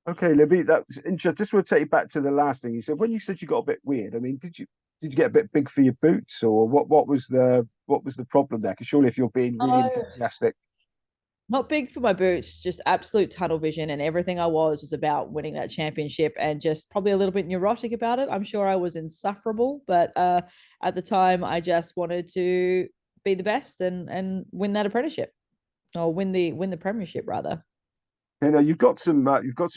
Okay, Libby, that's interesting. Just want to take you back to the last thing you said. When you said you got a bit weird, I mean, did you get a bit big for your boots, or what was the problem there? Because surely if you're being really No, enthusiastic, not big for my boots, just absolute tunnel vision. And everything I was about winning that championship and just probably a little bit neurotic about it. I'm sure I was insufferable, but at the time, I just wanted to be the best and win that apprenticeship or win the premiership rather. you've got some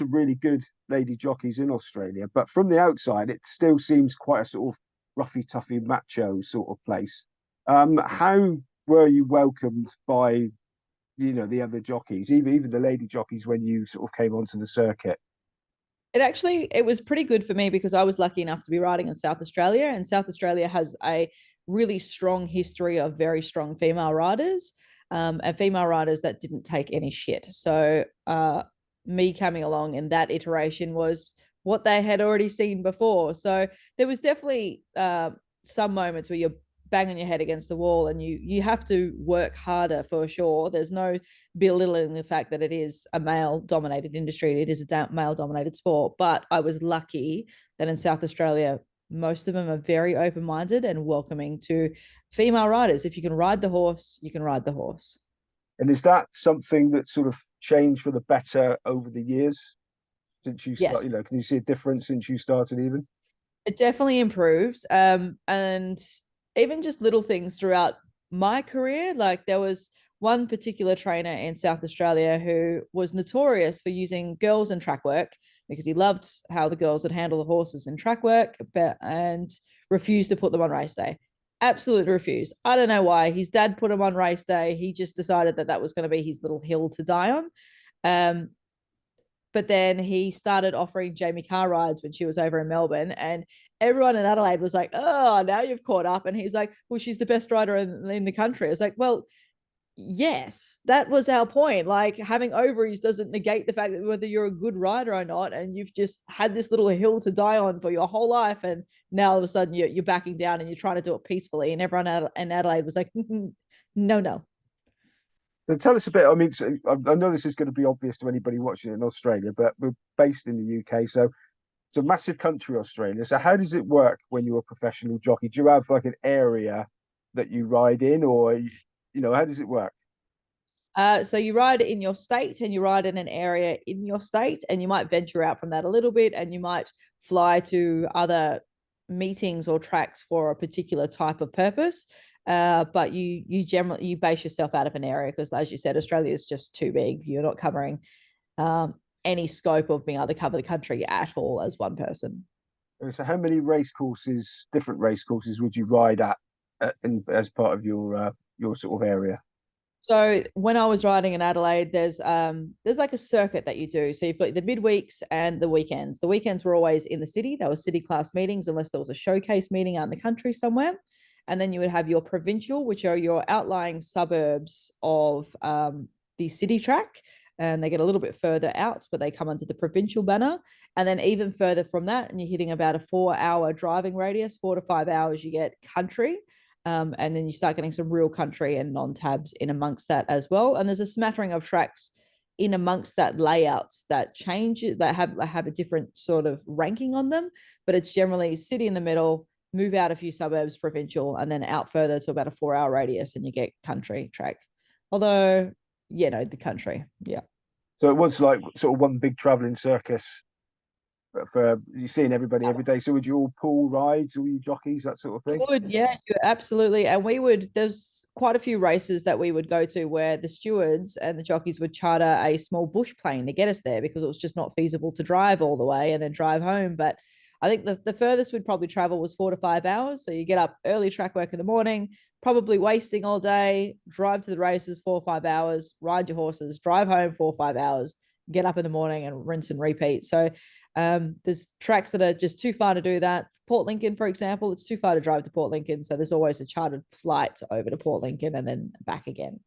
really good lady jockeys in Australia, but from the outside, it still seems quite a sort of roughy, toughy, macho sort of place. How were you welcomed by the other jockeys, even the lady jockeys when you sort of came onto the circuit? It was pretty good for me because I was lucky enough to be riding in South Australia, and South Australia has a really strong history of very strong female riders, and female riders that didn't take any shit. So me coming along in that iteration was what they had already seen before. So there was definitely some moments where you're banging your head against the wall and you have to work harder for sure. There's no belittling the fact that it is a male dominated industry. It is a male dominated sport. But I was lucky that in South Australia, most of them are very open minded and welcoming to female riders. If you can ride the horse, you can ride the horse. And is that something that sort of changed for the better over the years since you start? Yes, Can you see a difference since you started even? it definitely improves. And even just little things throughout my career, like there was one particular trainer in South Australia who was notorious for using girls in track work because he loved how the girls would handle the horses in track work, and refused to put them on race day. Absolutely refused. I don't know why. His dad put him on race day. He just decided that that was going to be his little hill to die on. Um, but then he started offering Jamie Carr rides when she was over in Melbourne, and everyone in Adelaide was like, "Oh, now you've caught up." And he's like, "Well, she's the best rider in the country." It's like, well, yes, that was our point. Like having ovaries doesn't negate the fact that whether you're a good rider or not, and you've just had this little hill to die on for your whole life, and now all of a sudden you're backing down and you're trying to do it peacefully. And everyone in Adelaide was like, "No, no." So tell us a bit. I mean, so I know this is going to be obvious to anybody watching in Australia, but we're based in the UK, so it's a massive country, Australia. So how does it work when you're a professional jockey? Do you have like an area that you ride in, or how does it work? So you ride in your state and you ride in an area in your state, and you might venture out from that a little bit, and you might fly to other meetings or tracks for a particular type of purpose. But you generally you base yourself out of an area because, as you said, Australia is just too big. You're not covering any scope of being able to cover the country at all as one person. So how many different race courses, would you ride as part of your sort of area? So when I was riding in Adelaide, there's like a circuit that you do. So you've got the midweeks and the weekends. The weekends were always in the city. They were city class meetings, unless there was a showcase meeting out in the country somewhere. And then you would have your provincial, which are your outlying suburbs of the city track. And they get a little bit further out, but they come under the provincial banner. And then even further from that, and you're hitting about a 4 hour driving radius, 4 to 5 hours, you get country. And then you start getting some real country and non-tabs in amongst that as well. And there's a smattering of tracks in amongst that layouts that change that have a different sort of ranking on them, but it's generally city in the middle, move out a few suburbs, provincial, and then out further to about a 4 hour radius, and you get country track. Although, the country, yeah. So it was like sort of one big traveling circus for you seeing everybody every day. So would you all pool rides, all you jockeys, that sort of thing? Would, yeah, absolutely. And there's quite a few races that we would go to where the stewards and the jockeys would charter a small bush plane to get us there because it was just not feasible to drive all the way and then drive home. But I think the furthest we'd probably travel was 4 to 5 hours. So you get up early track work in the morning, probably wasting all day, drive to the races 4 or 5 hours, ride your horses, drive home 4 or 5 hours, get up in the morning and rinse and repeat. So there's tracks that are just too far to do that. Port Lincoln, for example, it's too far to drive to Port Lincoln. So there's always a chartered flight over to Port Lincoln and then back again.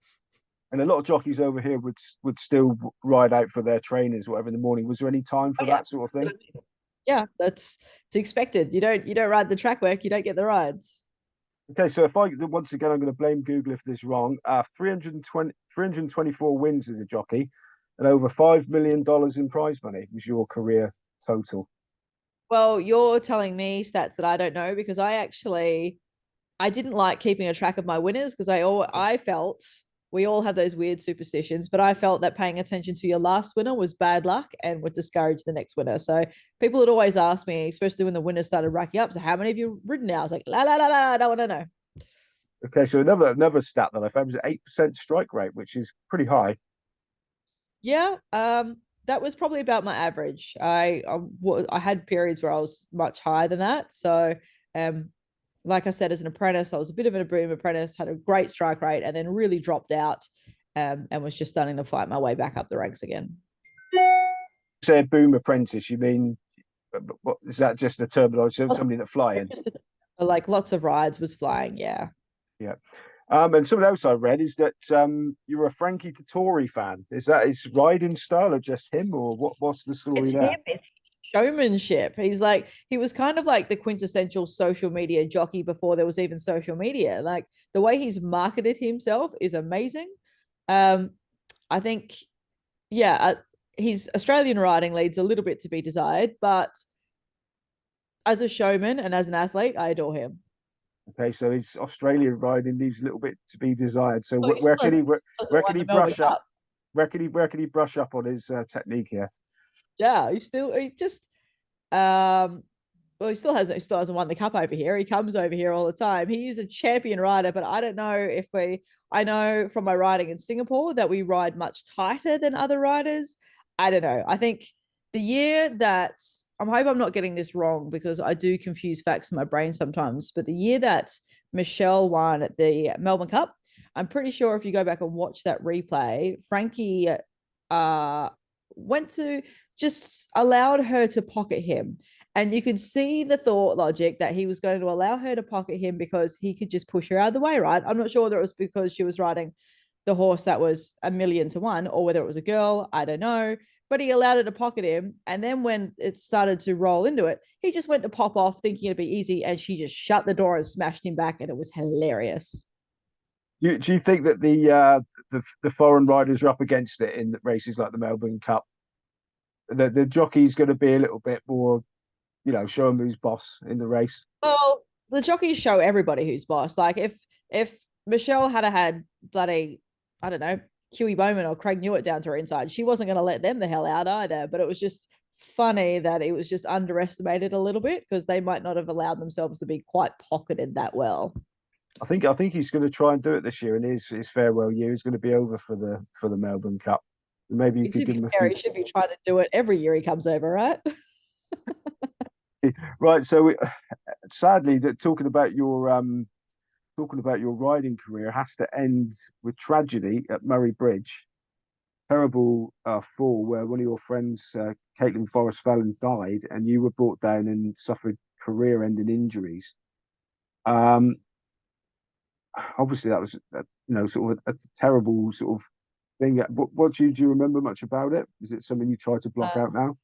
And a lot of jockeys over here would still ride out for their trainers, whatever in the morning. Was there any time Oh, for yeah. that sort of thing? Yeah, that's it's expected. You don't ride the track work, you don't get the rides. Okay, so if once again I'm going to blame Google if this is wrong. 320, 324 wins as a jockey. and over $5 million in prize money was your career total. Well, you're telling me stats that I don't know because I didn't like keeping a track of my winners because I felt we all have those weird superstitions, but I felt that paying attention to your last winner was bad luck and would discourage the next winner. So people would always ask me, especially when the winners started racking up, so how many have you ridden now? I was like, la la la la, I don't want to know. Okay, so another stat that I found was 8% strike rate, which is pretty high. Yeah, that was probably about my average. I had periods where I was much higher than that. So, um, like I said, as an apprentice, I was a bit of an boom apprentice, had a great strike rate, and then really dropped out, and was just starting to fight my way back up the ranks again. Say boom apprentice, you mean what is that just a terminology of somebody that flying? Like lots of rides was flying, yeah. Yeah. And something else I read is that you're a Frankie Dettori fan. Is that his riding style or just him, or what's the story It's there? him. It's showmanship. He was kind of like the quintessential social media jockey before there was even social media. Like the way he's marketed himself is amazing. Um, I think, yeah, his Australian riding leads a little bit to be desired, but as a showman and as an athlete, I adore him. Okay, so his Australian riding leaves a little bit to be desired. So Well, he where still can hasn't, he where can won he the Melbourne brush up? Cup. Where can he brush up on his technique here? Yeah, he just um well, he still hasn't won the cup over here. He comes over here all the time. He's a champion rider, but I don't know if we. I know from my riding in Singapore that we ride much tighter than other riders. I don't know. I think the year that I'm hope I'm not getting this wrong because I do confuse facts in my brain sometimes. But the year that Michelle won at the Melbourne Cup, I'm pretty sure if you go back and watch that replay, Frankie uh went to just allowed her to pocket him, and you could see the thought logic that he was going to allow her to pocket him because he could just push her out of the way, right? I'm not sure whether it was because she was riding the horse that was 1,000,000 to 1 or whether it was a girl. I don't know. But he allowed her to pocket him. And then when it started to roll into it, he just went to pop off thinking it'd be easy. And she just shut the door and smashed him back. And it was hilarious. Do you think that the foreign riders are up against it in races like the Melbourne Cup? The jockey's going to be a little bit more, show him who's boss in the race. Well, the jockeys show everybody who's boss. Like if Michelle had bloody, I don't know, Huey Bowman or Craig Newitt down to her inside, she wasn't going to let them the hell out either. But it was just funny that it was just underestimated a little bit because they might not have allowed themselves to be quite pocketed that well. I think he's going to try and do it this year, and his farewell year is going to be over for the Melbourne Cup. Maybe you And could to give be him a fair, few. he should be trying to do it every year he comes over, right? Right. So sadly, that talking about your riding career has to end with tragedy at Murray Bridge. Terrible fall where one of your friends, Caitlin Forrest Fallon, died, and you were brought down and suffered career-ending injuries. Um, Obviously, that was sort of a terrible sort of thing. What do you remember much about it? Is it something you try to block out Uh, now?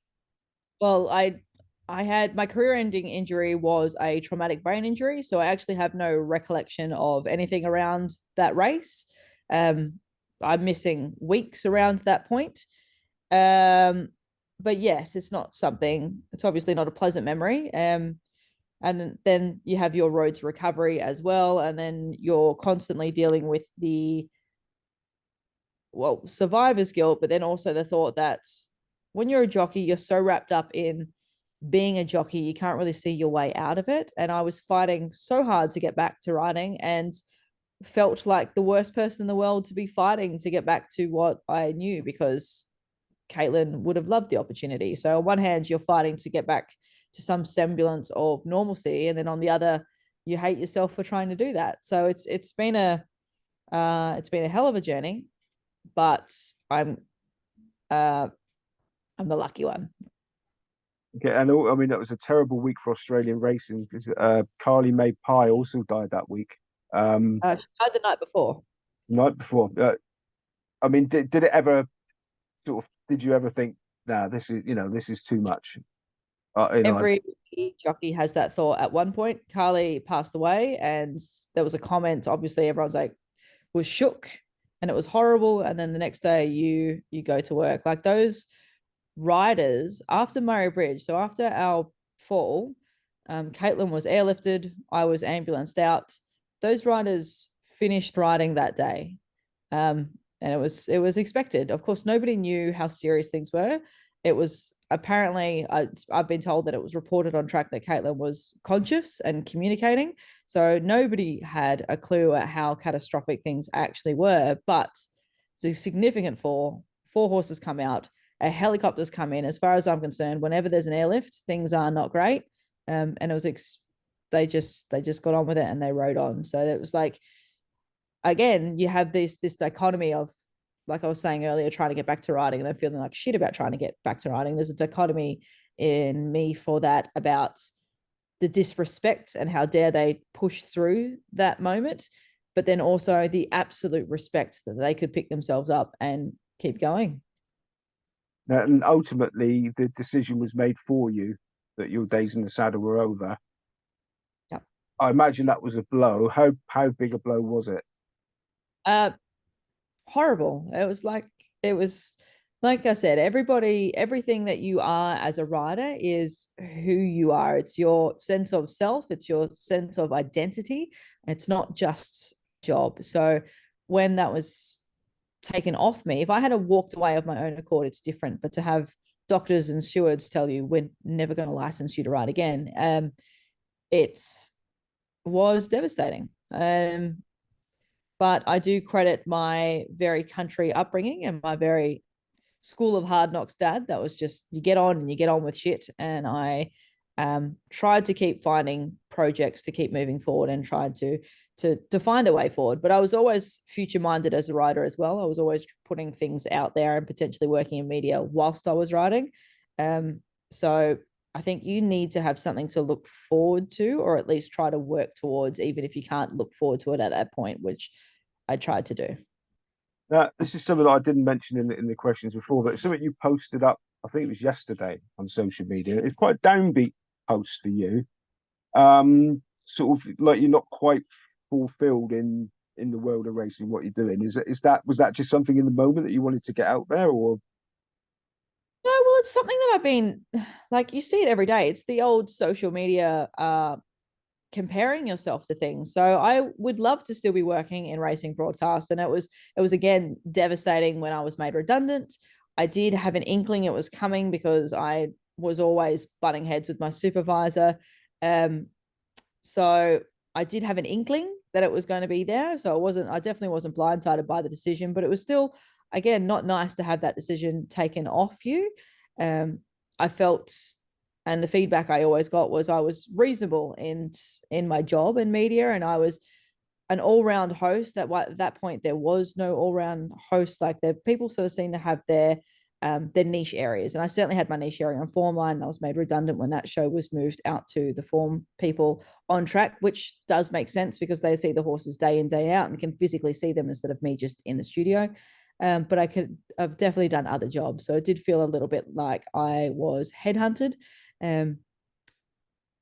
well, I had my career-ending injury was a traumatic brain injury, so I actually have no recollection of anything around that race. Um, I'm missing weeks around that point. Um, but yes, it's not something. It's obviously not a pleasant memory. And then you have your road to recovery as well, and then you're constantly dealing with the survivor's guilt, but then also the thought that when you're a jockey, you're so wrapped up in being a jockey, you can't really see your way out of it. And I was fighting so hard to get back to riding and felt like the worst person in the world to be fighting to get back to what I knew because Caitlin would have loved the opportunity. So on one hand, you're fighting to get back to some semblance of normalcy, and then on the other, you hate yourself for trying to do that. So it's been a hell of a journey, but uh I'm the lucky one. Okay, and I mean that was a terrible week for Australian racing because Carly May Pye also died that week. She died the night before. Night before. I mean, did it ever sort of? Did you ever think, nah, this is too much? Every jockey has that thought at one point. Carly passed away, and there was a comment. Obviously, everyone's like was shook, and it was horrible. And then the next day you go to work. Like those riders after Murray Bridge. So after our fall, Caitlin was airlifted. I was ambulanced out. Those riders finished riding that day, and it was expected. Of course, nobody knew how serious things were. It was apparently I've been told that it was reported on track that Caitlin was conscious and communicating. So nobody had a clue at how catastrophic things actually were. But it's a significant fall. Four horses come out, a helicopters come in. As far as I'm concerned, whenever there's an airlift, things are not great. And it was they just got on with it and they rode on. So it was like, again, you have this dichotomy of, like I was saying earlier, trying to get back to riding and I'm feeling like shit about trying to get back to riding. There's a dichotomy in me for that, about the disrespect and how dare they push through that moment, but then also the absolute respect that they could pick themselves up and keep going. And ultimately, the decision was made for you that your days in the saddle were over. Yeah. I imagine that was a blow. How big a blow was it? Uh, Horrible. It was like I said, everything that you are as a rider is who you are. It's your sense of self, it's your sense of identity. It's not just job. So when that was taken off me, if I had walked away of my own accord, it's different. But to have doctors and stewards tell you we're never going to license you to ride again, it was devastating. But I do credit my very country upbringing and my very school of hard knocks dad. That was just, you get on and you get on with shit. And I tried to keep finding projects to keep moving forward and tried to find a way forward. But I was always future minded as a writer as well. I was always putting things out there and potentially working in media whilst I was writing. So I think you need to have something to look forward to, or at least try to work towards, even if you can't look forward to it at that point, which I tried to do. Now, this is something that I didn't mention in the questions before, but it's something you posted up, I think it was yesterday on social media. It's quite a downbeat post for you. Sort of like you're not quite fulfilled in the world of racing, what you're doing. Was that just something in the moment that you wanted to get out there, or No, well, it's something that I've been, like, you see it every day. It's the old social media comparing yourself to things. So I would love to still be working in racing broadcast. And it was again devastating when I was made redundant. I did have an inkling it was coming because I was always butting heads with my supervisor. So I did have an inkling that it was going to be there. So I definitely wasn't blindsided by the decision, but it was still, again, not nice to have that decision taken off you. I felt, and the feedback I always got was I was reasonable in my job in media, and I was an all-round host. At that point there was no all-round host. Like, the people sort of seem to have their niche areas, and I certainly had my niche area on form line. I was made redundant when that show was moved out to the form people on track, which does make sense because they see the horses day in day out and can physically see them instead of me just in the studio. But I've definitely done other jobs, so it did feel a little bit like I was headhunted. um,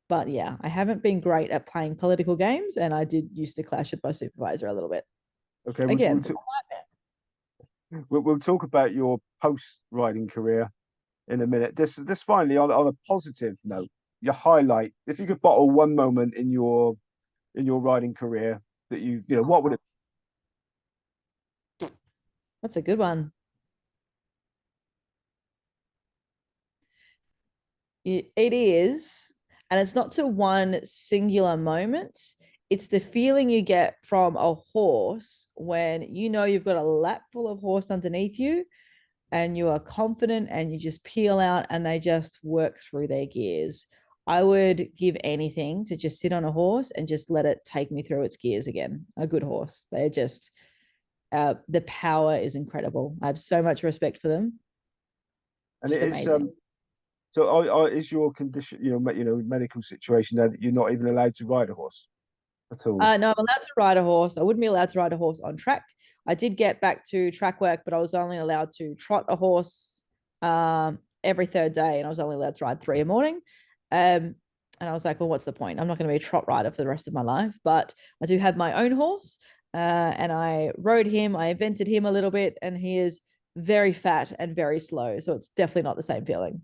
but yeah, I haven't been great at playing political games, and I did used to clash with my supervisor a little bit. okay? Again, We'll talk about your post riding career in a minute. This finally on a positive note, your highlight. If you could bottle one moment in your riding career that you know, what would it? that's a good one. It is, and it's not to one singular moment. It's the feeling you get from a horse when you know you've got a lap full of horse underneath you and you are confident and you just peel out and they just work through their gears. I would give anything to just sit on a horse and just let it take me through its gears again. A good horse. They're just, the power is incredible. I have so much respect for them. And Just it is amazing. so is your condition, medical situation there that you're not even allowed to ride a horse at all? No, I'm allowed to ride a horse. I wouldn't be allowed to ride a horse on track. I did get back to track work, but I was only allowed to trot a horse every third day, and I was only allowed to ride three a morning. And I was like, well, what's the point? I'm not going to be a trot rider for the rest of my life. But I do have my own horse. and I rode him. I evented him a little bit, and he is very fat and very slow. So it's definitely not the same feeling.